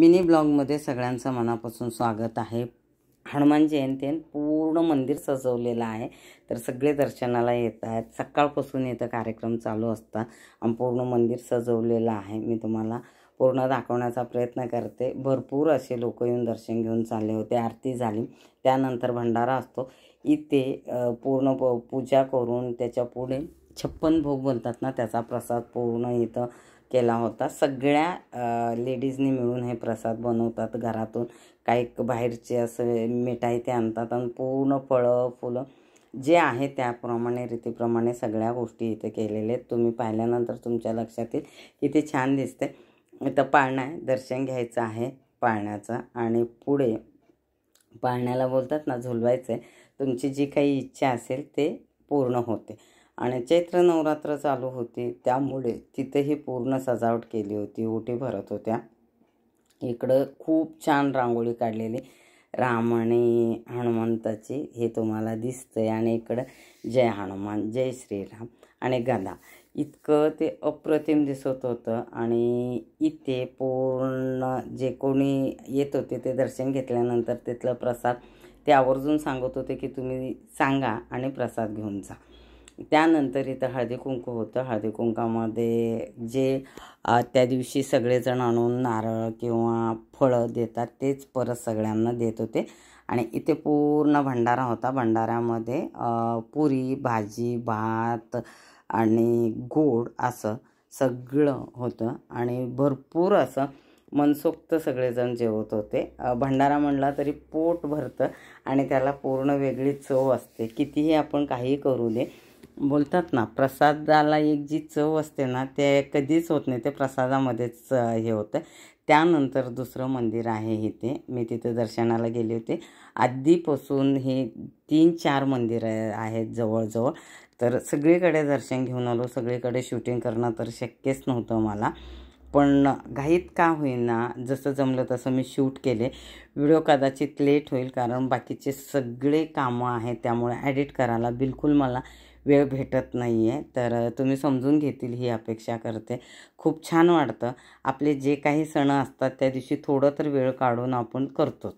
Mini ब्लॉगमध्ये सगळ्यांचं मनापासून स्वागत आहे। हनुमान जयंती पूर्ण मंदिर सजवलेलं आहे, तर सगळे दर्शनाला येत आहेत। सकाळपासून इथं कार्यक्रम चालू असतात आणि पूर्ण मंदिर सजवलेलं आहे। मी तुम्हाला पूर्ण दाखवण्याचा प्रयत्न करते। भरपूर असे लोक येऊन दर्शन घेऊन चालले होते। आरती झाली, त्यानंतर भंडारा असतो। इथे पूर्ण पूजा करून त्याच्या पुढे 56 भोग बोलतात ना, त्याचा प्रसाद पूर्ण इथं केला होता। सगळ्या लेडीजनी मिळून हे प्रसाद बनवतात। घरातून काही बाहेरचे असे मिठाई ते आणतात आणि पूर्ण फळं फुलं जे आहे त्याप्रमाणे रीतीप्रमाणे सगळ्या गोष्टी इथे केलेल्या आहेत। तुम्ही पाहिल्यानंतर तुमच्या लक्षात येईल किती छान दिसते। इथं पाळणा आहे, दर्शन घ्यायचं आहे पाळण्याचं आणि पुढे पाळण्याला बोलतात ना झुलवायचं आहे। तुमची जी काही इच्छा असेल ते पूर्ण होते। आणि चैत्र नवरात्र चालू होती, त्यामुळे तिथेही पूर्ण सजावट केली होती। ओटी भरत होत्या। इकडं खूप छान रांगोळी काढलेली राम आणि हनुमंताची हे तुम्हाला दिसतंय आणि इकडं जय हनुमान जय श्रीराम आणि गदा इतकं ते अप्रतिम दिसत होतं। आणि इथे पूर्ण जे कोणी येत होते ते दर्शन घेतल्यानंतर तिथलं प्रसाद ते आवर्जून सांगत होते की तुम्ही सांगा आणि प्रसाद घेऊन जा। त्यानंतर इथं हळदी कुंकू होतं। हळदी कुंकामध्ये जे त्या दिवशी सगळेजण आणून नारळ किंवा फळं देतात तेच परत सगळ्यांना देत होते। आणि इथे पूर्ण भंडारा होता। भंडाऱ्यामध्ये पुरी भाजी भात आणि गोड असं सगळं होतं आणि भरपूर असं मनसोक्त सगळेजण जेवत होते। भंडारा म्हणला तरी पोट भरतं आणि त्याला पूर्ण वेगळी चव असते। कितीही आपण काही करू दे, बोलतात ना प्रसादाला एक जी चव असते ना ते कधीच होत नाही, ते प्रसादामध्येच हे होतं। त्यानंतर दुसरं मंदिर आहे इथे, मी तिथे दर्शनाला गेले होते। आधीपासून हे 3-4 मंदिरं आहेत जवळजवळ, तर सगळीकडे दर्शन घेऊन आलो। सगळीकडे शूटिंग करणं तर शक्यच नव्हतं मला, पण घाईत का होईना जसं जमलं तसं मी शूट केले। व्हिडिओ कदाचित लेट होईल कारण बाकीचे सगळे कामं आहेत, त्यामुळे एडिट करायला बिलकुल मला वेळ भेटत नाही आहे। तर तुम्ही समजून घेतील ही अपेक्षा करते। खूप छान वाटतं। आपले जे काही सण असतात त्या दिवशी थोडं तर वेळ काढून आपण करतोच।